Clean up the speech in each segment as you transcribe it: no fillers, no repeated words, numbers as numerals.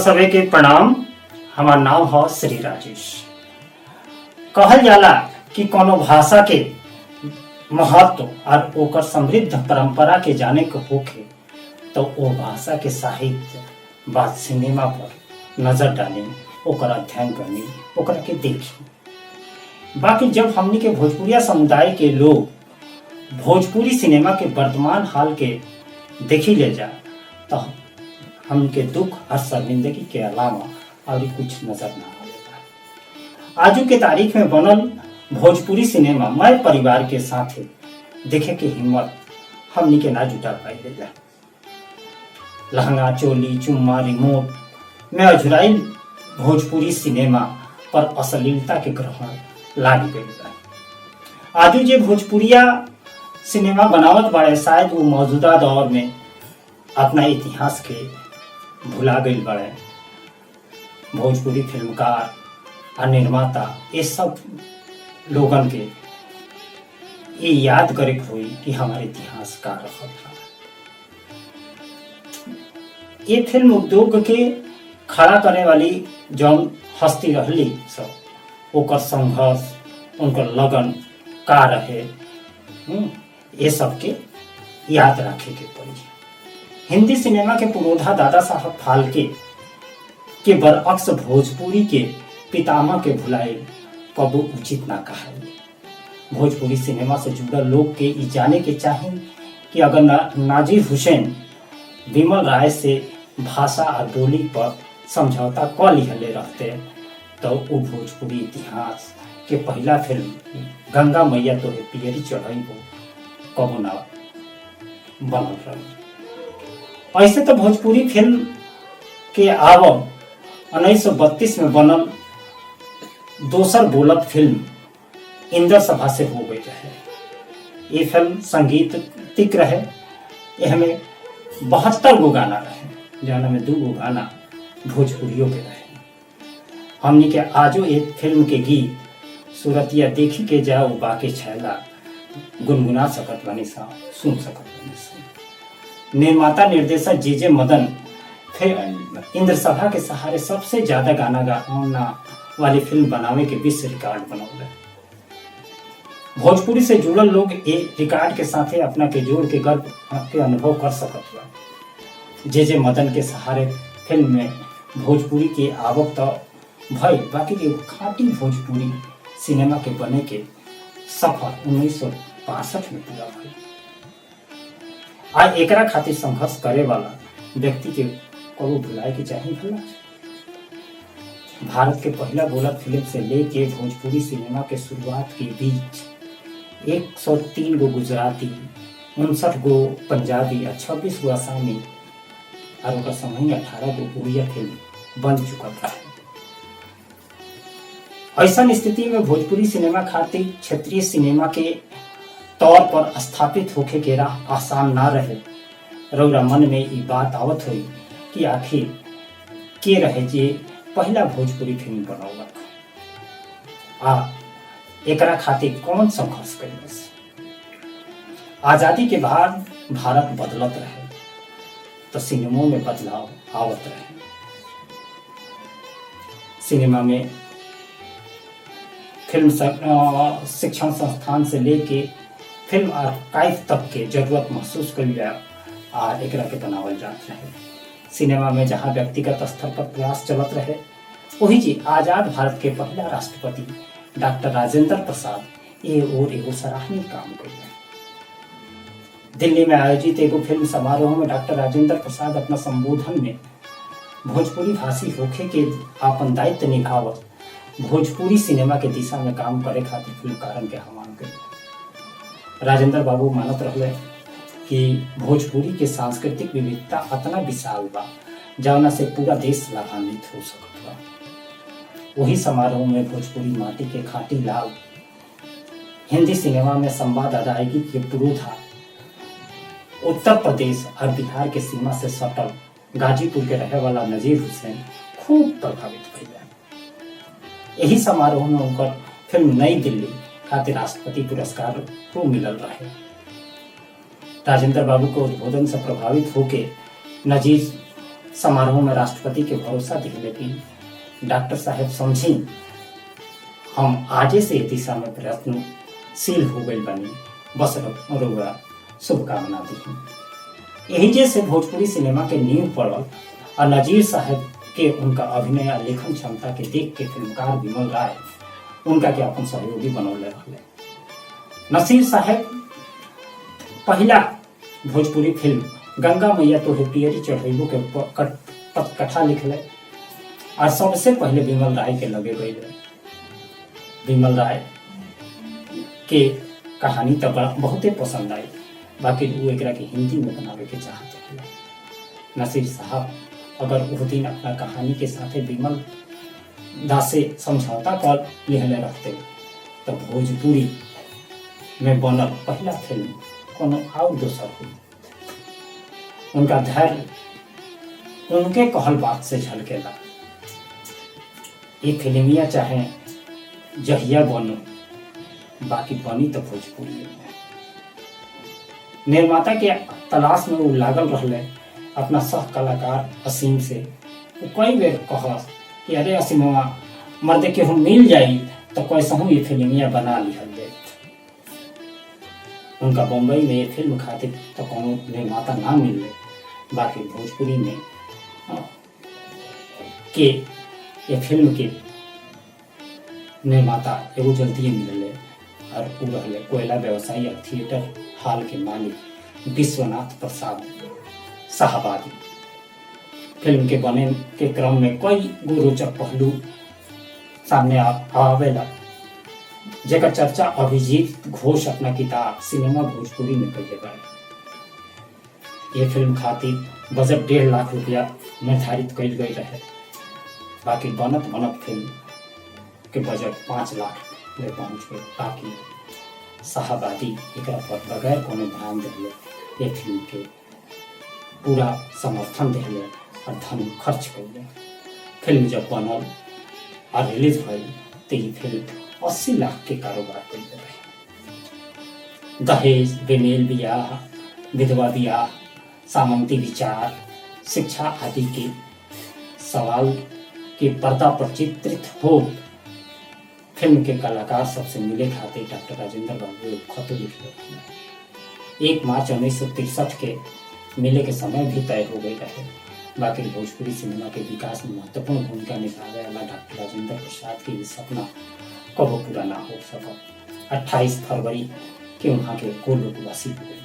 सभी के प्रणाम। हमार नाम है श्री राजेश। कहल जाला कि कोनो भाषा के महत्व और ओकर समृद्ध परंपरा के जाने के होखे तो वो भाषा के साहित्य बात सिनेमा पर नजर डाली, ओकर अध्ययन करनी, ओकरा के देखी। बाकी जब हमनी के भोजपुरिया समुदाय के लोग भोजपुरी सिनेमा के वर्तमान हाल के देखी ले जा तो हमके दुख और शर्मिंदगी के अलावा और कुछ नजर ना आएगा। आजू के तारीख में बनल भोजपुरी सिनेमा मैं परिवार के साथ देखे के हिम्मत हमनी के ना जुटा पाई जा। लहंगा चोली चुम्मा रिमोट में अझुराई भोजपुरी सिनेमा पर अश्लीलता के ग्रहण लाग गई बा। आजू जे भोजपुरिया सिनेमा बनावत बाड़े शायद वो मौजूदा दौर में अपना इतिहास के भुला गई बड़े। भोजपुरी फिल्मकार और निर्माता ये सब लोगन के ये याद करे हुई कि हमारे इतिहास का रहा था। ये फिल्म उद्योग के खड़ा करे वाली जौन हस्ती रहली सब ओकर संघर्ष उनकर लगन का रहे ये सब के याद रखे के पड़ी। हिंदी सिनेमा के पुरोधा दादा साहब फाल्के के बरअक्स भोजपुरी के पितामह के भुलाए कबो उचित ना कहा। भोजपुरी सिनेमा से जुड़ल लोग के ई जाने के चाहे कि अगर नाजिर हुसैन विमल राय से भाषा और बोली पर समझौता क लिहले रहते तो वो भोजपुरी इतिहास के पहला फिल्म गंगा मैया तोहे पियरी चढ़ई हो कबो ना बनल रही। ऐसे तो भोजपुरी फिल्म के आवम 1932 में बनल दोसर बोलत फिल्म इंद्र सभा से हो गई रहे। ये फिल्म संगीतिक रहे। इसमें 72 गो गाना रहे, जौन में 2 गो गाना भोजपुरियों के रहे। हमनी के आजो एक फिल्म के गीत सूरतिया देखी के जाओ बाके छैला गुनगुना सकत बनी सा, सुन सकत बनी सा। निर्माता निर्देशक जे मदन फिर इंद्र सभा के सहारे सबसे ज्यादा गाना गाना वाली फिल्म बनावे के विश्व रिकॉर्ड बनौले। भोजपुरी से जुड़ल लोग ये रिकॉर्ड के साथे अपना के जोड़ के गर्व के अनुभव कर सकत बा। जे मदन के सहारे फिल्म में भोजपुरी के आवक तो भई, बाकी के खाटी भोजपुरी सिनेमा के बने के सफर 1962 में पूरा भई। आज एकरा खातिर संघर्ष करे वाला व्यक्ति के कबो भुलाए के चाहिए भला। भारत के पहला बोलत फिल्म से लेके भोजपुरी सिनेमा के शुरुआत के बीच 103 गो गुजराती, 59 गो पंजाबी और 26 गो आसामी और ओकर संग 18 गो उड़िया फिल्म बन चुका था। ऐसा स्थिति में भोजपुरी सिनेमा खातिर क्षेत्रीय सिनेमा के तौर पर स्थापित होके के राह आसान ना रहे। रौरा मन में ये बात आवत हुई कि आखिर के रहे जे पहला भोजपुरी फिल्म बनौलक आ एकरा खातिर कौन संघर्ष कैलस। आजादी के बाद भारत बदलत रहे तो सिनेमा में बदलाव आवत रहे। सिनेमा में फिल्म शिक्षण संस्थान से लेके फिल्म आर्काइव तक के जरूरत महसूस कर लिया और एकरा के बनावल जात रहे। सिनेमा में जहाँ व्यक्तिगत स्तर पर प्रयास चलत रहे वही जी आजाद भारत के पहला राष्ट्रपति डॉक्टर राजेंद्र प्रसाद ये और एगो सराहनीय काम कइले। दिल्ली में आयोजित एगो फिल्म समारोह में डॉक्टर राजेंद्र प्रसाद अपना संबोधन में भोजपुरी भाषी होखे के आपन दायित्व निभावत भोजपुरी सिनेमा के दिशा में काम करे खातिर फिल्मकारन के आह्वान कइले। राजेंद्र बाबू मानत रहे कि भोजपुरी के सांस्कृतिक विविधता अतना विशाल बा जौना से पूरा देश लाभान्वित हो सकत बा। वही समारोह में भोजपुरी माटी के खाटी लाल हिंदी सिनेमा में संवाद अदायगी के पुरोधा उत्तर प्रदेश और बिहार के सीमा से सटल गाजीपुर के रहे वाला नजीर हुसैन खूब प्रभावित भइले। यही समारोह में उनकर फिल्म नई दिल्ली खातिर राष्ट्रपति पुरस्कार को मिलल रहे। राजेंद्र बाबू को उद्बोधन से प्रभावित होके नजीर समारोह में राष्ट्रपति के भरोसा दिले कि डॉक्टर साहब समझी हम आगे से दिशा में प्रयत्नशील हो गई बनी, बस रउआ शुभकामना दी। यही जैसे भोजपुरी सिनेमा के नींव पड़ल और नजीर साहब के उनका अभिनय और लेखन क्षमता के देख के फिल्मकार विमल राय उनका के अपन सहयोगी बनौले रहे। नसीर साहब पहला भोजपुरी फिल्म गंगा मैया तोहे पियरी चढ़ेबो के कथा लिखले और सबसे पहले विमल राय के लगे गई। विमल राय के कहानी तो बहुते पसंद आई, बाकी वो एकरा के हिंदी में बनावे के चाहते थे। नसीर साहब अगर उस दिन अपना कहानी के साथ विमल दास से समझौता कर लिहले रहते तो भोजपुरी में बनल पहला फिल्म कोनो और दूसर हुई। उनका धैर्य उनके कहल बात से झलकेला। ये फिल्मिया चाहे जहिया बनो, बाकी बनी तो भोजपुरी। निर्माता के तलाश में वो लागल रहले अपना सह कलाकार असीम से। वो कई बेर कह कि अरे असीमवा मर्द के हम मिल जाई तो कैसा हूँ ये फिल्मिया बना लिहल जाए। उनका बम्बई में ये फिल्म खातिर तो कोनो निर्माता ना मिले, बाकी भोजपुरी में के ये फिल्म के निर्माता एगो जल्दी मिलले और वो रहले कोयला व्यवसायी और थिएटर हॉल के मालिक विश्वनाथ प्रसाद शाहबादी। फिल्म के बने के क्रम में कई गो रोचक पहलू सामने आवेला, जेकर चर्चा अभिजीत घोष अपना किताब सिनेमा भोजपुरी में कइले बाड़े। ये फिल्म खातिर बजट 1.5 लाख रुपया निर्धारित कइल गई रहे, बाकी बनत फिल्म के बजट 5 लाख में पहुंच गए। बाकी शाहबादी एकरा पर बगैर कोनो ध्यान दिले ये फिल्म के पूरा समर्थन दिले और धन खर्च कइले। फिल्म जब बनल और रिलीज भइल तो ये फिल्म 80 लाख के कारोबार कइले रहे। दहेज, बेमेल बियाह, विधवा बियाह, सामंती विचार, शिक्षा आदि के सवाल के पर्दा पर चित्रित हो फिल्म के कलाकार सबसे मिले खातिर डॉक्टर राजेंद्र बाबू एक खत लिखे। 1 मार्च 1963 के मेले के समय भी तय हो गई रहे, बाकी भोजपुरी सिनेमा के विकास में महत्वपूर्ण भूमिका निभाने वाला डॉक्टर राजेंद्र प्रसाद के सपना कबो पूरा ना हो सका। 28 फरवरी के वहाँ के गोलोकवासी हो गए।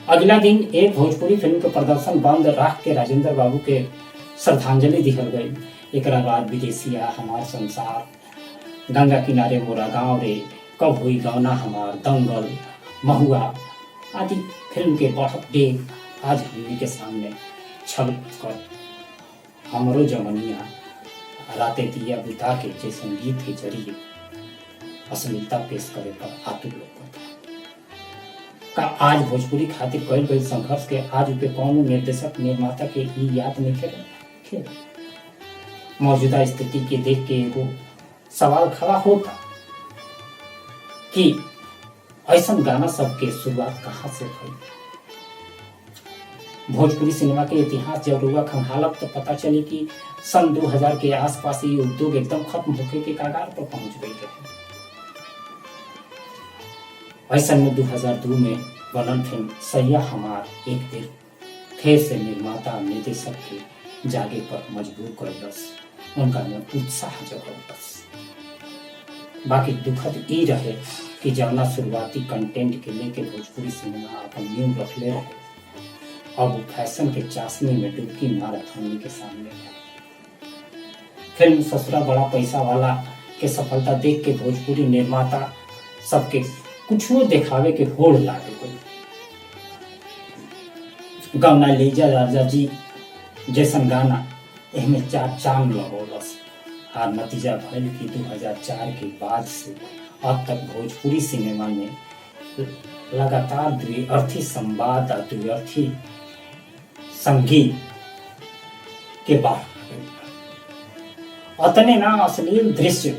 अगला दिन एक भोजपुरी फिल्म के प्रदर्शन बंद राख के राजेंद्र बाबू के श्रद्धांजलि दिखल गई। एक बाद विदेशिया, हमार संसार, गंगा किनारे मोरा गाँव रे, कब हुई गौना हमार, दंगल, महुआ आदि फिल्म के बढ़त डेग आज हमने के सामने छल कर हमरो जवनिया राते दिया बिता के जे संगीत के जरिए अश्लीलता पेश करे पर आतुर लोग का आज भोजपुरी खातिर कई गई संघर्ष के आज पे कौन निर्देशक निर्माता के ई याद नहीं करे। मौजूदा स्थिति के देख के एगो सवाल खड़ा होता कि ऐसा गाना सबके शुरुआत कहाँ से हुई। भोजपुरी सिनेमा के इतिहास जब रुआ खंगालब तो पता चली कि सन 2000 के आसपास ये उद्योग एकदम खत्म होके के कगार पर पहुंच गई रहे। ऐसा में 2002 में बनल फिल्म सैया हमार एक दिन फिर से निर्माता निर्देशक के जागे पर मजबूर करलस, उनका में उत्साह जगलस। बाकी दुखद ई रहे कि जवना शुरुआती कंटेंट के लेके भोजपुरी सिनेमा अपन नींव रखले रहे, अब फैशन के चाशनी में डुबकी मारत हमनी के सामने। फिल्म ससुरा बड़ा पैसा वाला के सफलता देख के भोजपुरी निर्माता सबके कुछो दिखावे के होड़ लागे गई। गौना लीजा राजा जी जैसन गाना एहमे 4 चांद लगौलस और नतीजा भइल कि 2004 के बाद से अब तक भोजपुरी सिनेमा में लगातार द्विअर्थी संवाद और द्विअर्थी संगीत के बाद अतने ना अश्लील दृश्य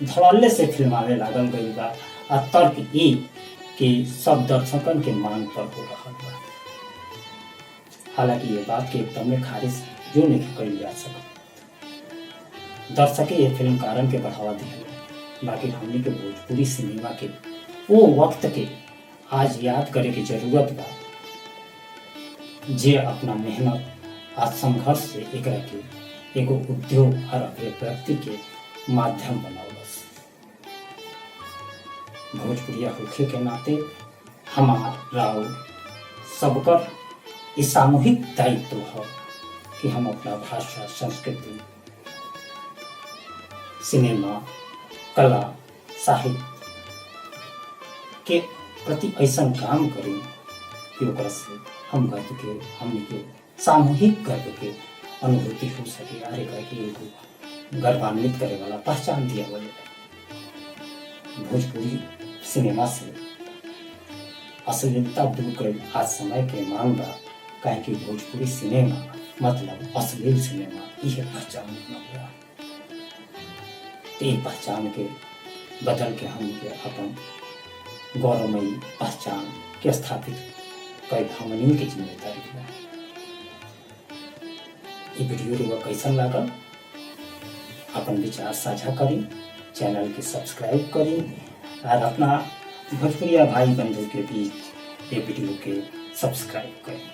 धड़ल्ले से फिल्मावे लागल गई बा और तर्क ई कि सब दर्शकन के मांग पर हो रहा बा। हालांकि ये बात के एकदम में खारिज जो नहीं कही जा सकता। दर्शक ये फिल्म कारण के बढ़ावा दिया, बाकी हमने के भोजपुरी सिनेमा के वो वक्त के आज याद करे की जरूरत बा, जे अपना मेहनत आ संघर्ष से एकरा के एगो उद्योग और अभिव्यक्ति के माध्यम बनौलस। भोजपुरिया होखे के नाते हमार राव सबकर ई सामूहिक दायित्व है कि हम अपना भाषा, संस्कृति, सिनेमा, कला, साहित्य के प्रति ऐसा काम करें कि ओकरा से हम गर्व के, हमने के सामूहिक गर्व के अनुभूति हो सके। अरे करके एगो गर्वान्वित करे वाला पहचान दिया गया। भोजपुरी सिनेमा से अश्लीलता दूर कर आज समय के मांग बा, काहे कि भोजपुरी सिनेमा मतलब अश्लील सिनेमा, यह पहचान बना गया। ये पहचान के बदल के हम के अपन गौरवमयी पहचान के स्थापित कई हमनी की जिम्मेदारी है। ये वीडियो रुआ कैसन लागल अपन विचार साझा करी, चैनल के सब्सक्राइब करी और अपना भोजपुरिया भाई बंधु के बीच ये वीडियो के सब्सक्राइब करें।